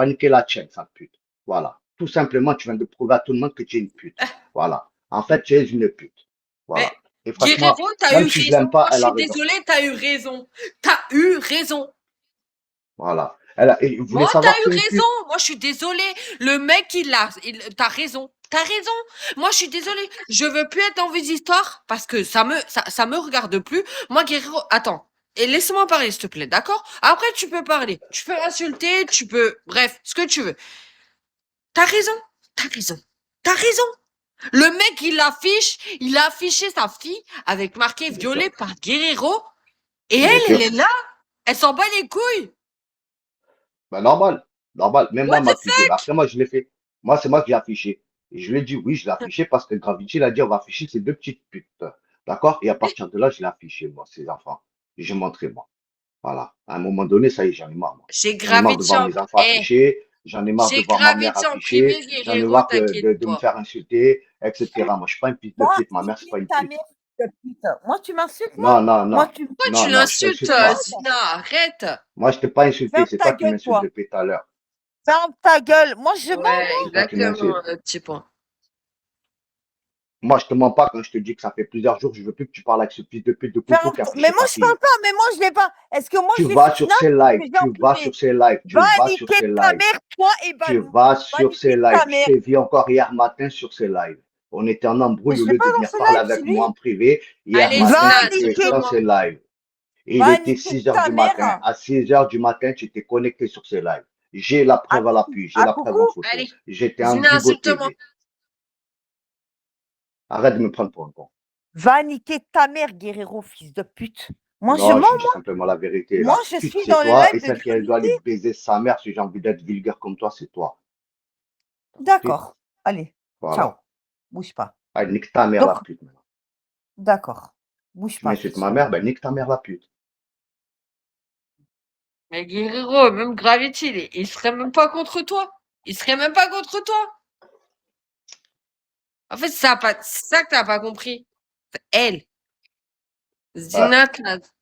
Va niquer la tienne, sale pute. Voilà. Tout simplement, tu viens de prouver à tout le monde que tu es une pute. Voilà. En fait, tu es une pute. Mais Voilà. Et franchement, Guerrero, t'as eu même si je raison. l'aime pas, Moi, je elle a suis raison. désolée, t'as eu raison. T'as eu raison. Voilà. Et vous voulez Moi, t'as savoir que eu c'est une raison. pute? Moi, je suis désolée. Le mec, t'as raison. T'as raison. Moi, je suis désolée. Je veux plus être dans vos histoires parce que ça me regarde plus. Moi, Guerrero, attends. Et laisse-moi parler, s'il te plaît, d'accord? Après, tu peux parler. Tu peux insulter, bref, ce que tu veux. T'as raison. T'as raison. T'as raison. Le mec, il a affiché sa fille avec marqué Bien sûr. violée par Guerrero. Et Bien elle sûr. est là. Elle s'en bat les couilles. Ben, normal. Normal. Même moi, What elle m'a the accusé. fuck? Après, moi, je l'ai fait. Moi, c'est moi qui l'ai affiché. Et je lui ai dit, oui, je l'ai affiché parce que Gravity, il a dit, on va afficher ces deux petites putes. D'accord? Et à partir de là, je l'ai affiché, moi, ces enfants. Et j'ai montré, moi. Voilà. À un moment donné, ça y est, j'en ai marre, moi. J'ai J'en ai marre de gravité voir en, mes enfants eh, affichés. J'en ai marre de j'ai voir ma mère gravité en privé, affichée. J'en ai Guerrero, marre t'inquiète de me pas. faire insulter, etc. Moi, je suis pas une fils de Va pute. Ma mère, c'est niquer pas une ta pute. mère, fils de pute. Moi, tu m'insultes, moi? Non, non, Moi, non. tu me Pourquoi tu Non, non, je l'insultes, t'insulte pas. Zina? Arrête. Moi, je t'ai pas insulté. ferme C'est toi ta qui gueule, m'insultes toi. depuis tout à l'heure. Ferme ta gueule. Moi, je mens, Ouais, moi. C'est toi qui exactement, m'insultes. petit point. Moi, je te mens pas quand je te dis que ça fait plusieurs jours que je veux plus que tu parles avec ce fils de pute de Coco Ferme qui a Mais affiché moi, ta je parle fille. pas. Mais moi, je l'ai pas. Est-ce que moi, Tu je l'ai vas sur sur Snap ses ou lives, je l'ai en tu vas privé? sur ses lives, Va tu vas sur niquer ses ta lives, mère, toi et tu Balou. vas Va sur ses niquer lives. ta Je mère. t'ai vu encore hier matin sur ses lives. On était en Mais embrouille je au l'ai lieu pas de dans venir ce parler live, c'est avec lui. moi en privé. Hier Allez, matin, Va Zina, tu étais niquer, sur dis-le-moi. ses lives. Et il va était niquer 6 heures ta du matin. mère. À 6 heures du matin, tu étais connecté sur ses lives. J'ai la À preuve à qui? l'appui, j'ai À la preuve en Coucou? photo. Allez, J'étais en Zina, Bigo insulte-moi. TV. Arrête de me prendre pour un con. Va niquer ta mère, Guerrero, fils de pute. Moi, je Non, mens, je dis moi. simplement la vérité. Moi, La je pute, suis c'est dans le toi. Et live de celle qui doit Gravité. aller baiser sa mère si j'ai envie d'être vulgaire comme toi, c'est toi. T'as compris? D'accord. Allez, ciao. Voilà. Bouge pas. Allez, nique ta mère, Donc, la pute, maintenant. d'accord. Bouge Tu pas, m'insultes ma petit. mère, ben nique ta mère, la pute. Mais Guerrero, même Gravity, il serait même pas contre toi. Il serait même pas contre toi. En fait, c'est ça que t'as pas compris. Elle, Ouais. Zina,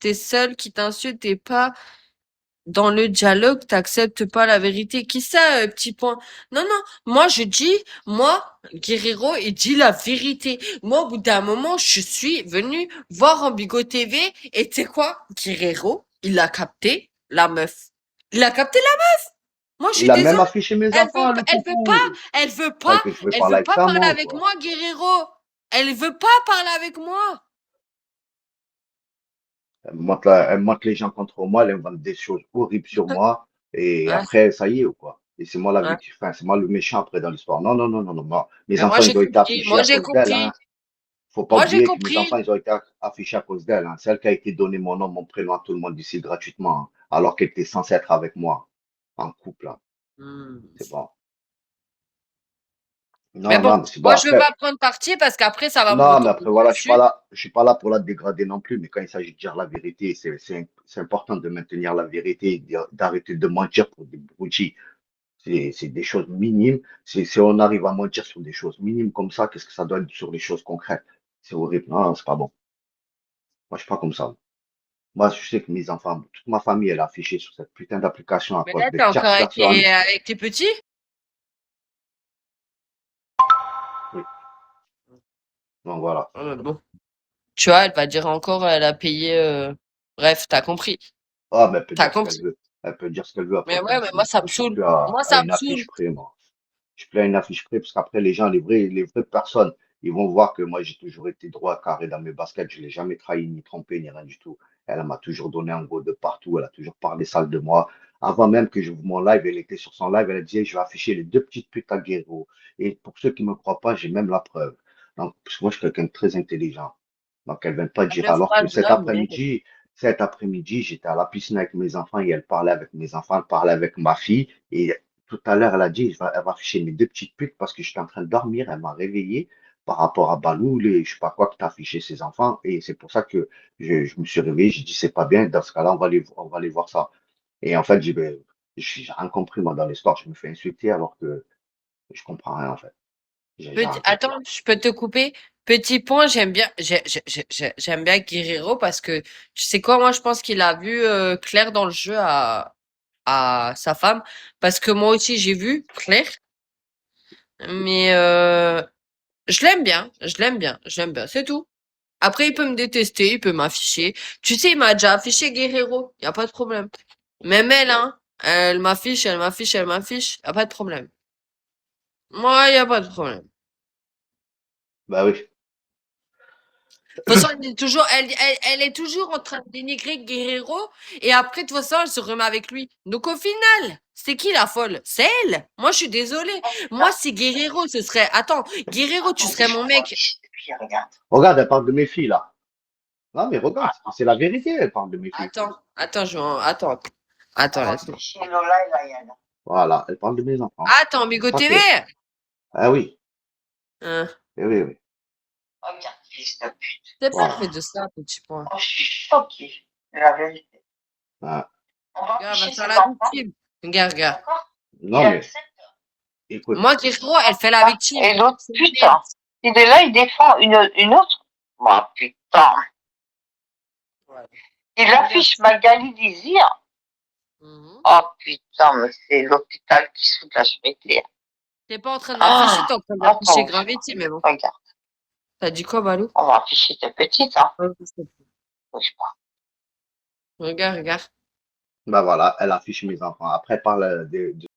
t'es seule qui t'insulte, t'es pas dans le dialogue, t'acceptes pas la vérité. Qui ça, petit point? Non, non, moi, Guerrero, il dit la vérité. Moi, au bout d'un moment, je suis venue voir en Bigo TV, et tu sais quoi? Guerrero, il a capté la meuf. Il a capté la meuf! Moi, je suis Il a même désolée. affiché mes enfants, le coucou. Croyez que je vais Elle parler veut avec pas ça, parler moi, ou avec quoi? moi, Guerrero. Elle veut pas parler avec moi. Elle monte les gens contre moi, elle invente des choses horribles sur moi. Et Ouais, après, ça y est, ou quoi? Et c'est moi la ouais. victime. Enfin, c'est moi le méchant après dans l'histoire. Non, non, non, non, non. Mes Mais moi, enfants, j'ai ils ont été compris. affichés Moi, à j'ai cause d'elle, compris. hein. Faut pas Moi, j'ai oublier que mes compris. enfants, ils ont été affichés à cause d'elle, hein. C'est elle qui a été donné mon nom, mon prénom à tout le monde ici gratuitement, hein, alors qu'elle était censée être avec moi, en couple, hein. Hmm. C'est bon. Mais Non, bon, non, mais c'est bon. moi, je veux Après, pas prendre parti parce qu'après, ça va me non, mais retomber après, voilà, dessus. je suis pas là pour la dégrader non plus, mais quand il s'agit de dire la vérité, c'est important de maintenir la vérité, et d'arrêter de mentir pour des broutilles. C'est des choses minimes. Si on arrive à mentir sur des choses minimes comme ça, qu'est-ce que ça donne sur les choses concrètes? C'est horrible. Non, c'est pas bon. Moi, je suis pas comme ça. Moi, je sais que mes enfants, toute ma famille, elle est affichée sur cette putain d'application à Mais cause là, de t'es encore tierces personnes. avec tes petits? Oui. Donc voilà. Bon. Tu vois, elle va dire encore, elle a payé. Bref, t'as compris. Ah, mais elle peut T'as dire ce qu'elle compris. veut. Elle peut dire ce qu'elle veut après Mais ouais, quand mais c'est moi, bon. ça Moi, me je suis saoule. plus Moi, à ça me une saoule. affiche près, moi. Je suis plus à une affiche près parce qu'après, les vraies personnes, ils vont voir que moi, j'ai toujours été droit, carré dans mes baskets. Je l'ai jamais trahi, ni trompé, ni rien du tout. Elle m'a toujours donné un go de partout. Elle a toujours parlé sale de moi. Avant même que j'ouvre mon live, elle était sur son live. Elle disait, je vais afficher les deux petites putes à Guerrero. Et pour ceux qui ne me croient pas, j'ai même la preuve. Donc, parce que moi, je suis quelqu'un de très intelligent. Donc, elle ne vient pas La dire. meuf Alors que passe grave, mais. cet après-midi, j'étais à la piscine avec mes enfants et elle parlait avec mes enfants, elle parlait avec ma fille. Et tout à l'heure, elle a dit, elle va afficher mes deux petites putes parce que j'étais en train de dormir. Elle m'a réveillé par rapport à Balou, je sais pas quoi, qui t'a affiché ses enfants. Et c'est pour ça que je me suis réveillé. J'ai dit, c'est pas bien. Dans ce cas-là, on va aller voir ça. Et en fait, j'ai rien compris, moi, dans l'histoire. Je me fais insulter alors que je comprends rien, en fait. J'ai rien compris. Attends, je peux te couper. Petit point, j'aime bien Guerrero parce que tu sais quoi, moi je pense qu'il a vu clair dans le jeu à sa femme. Parce que moi aussi, j'ai vu, Claire. Mais je l'aime bien, je l'aime bien, je l'aime bien, c'est tout. Après, il peut me détester, il peut m'afficher. Tu sais, il m'a déjà affiché Guerrero, y a pas de problème. Même elle, hein, elle m'affiche, elle m'affiche, elle m'affiche, y a pas de problème. Moi, y a pas de problème. Bah oui. De toute façon, elle est toujours en train de dénigrer Guerrero et après, de toute façon, elle se remet avec lui. Donc, au final, c'est qui la folle? C'est elle. Moi, je suis désolée. Moi, si Guerrero, ce serait. Attends, Guerrero, tu serais mon mec. Regarde, elle parle de mes filles là. Non, mais regarde, c'est la vérité, elle parle de mes filles. Attends, laisse-moi. Voilà, elle parle de mes enfants. Attends, Bigo Ça, TV. ah oui, Hein, eh oui, oui. c'est pas Voilà. fait de ça, petit point. Oh, je suis choquée, la vérité. Ah. On va Regarde, elle va afficher faire ses la enfants, victime. Regarde, regarde. d'accord? Non, Il mais accepte. écoute, Moi, Guerrero, elle fait la victime. Et l'autre, C'est une putain, il est là, il défend une autre. Oh putain. Ouais. Il affiche Magali Désir. Mhm. Oh putain, mais c'est l'hôpital qui se fout de la cheminée. T'es pas en train de m'afficher, t'es en train d'afficher Attends, Gravity, mais bon. regarde. T'as dit quoi, Balou? On va afficher tes petites, hein. Ouais, je sais pas. Bouge pas. Regarde, regarde. bah voilà, elle affiche mes enfants. Après, elle parle de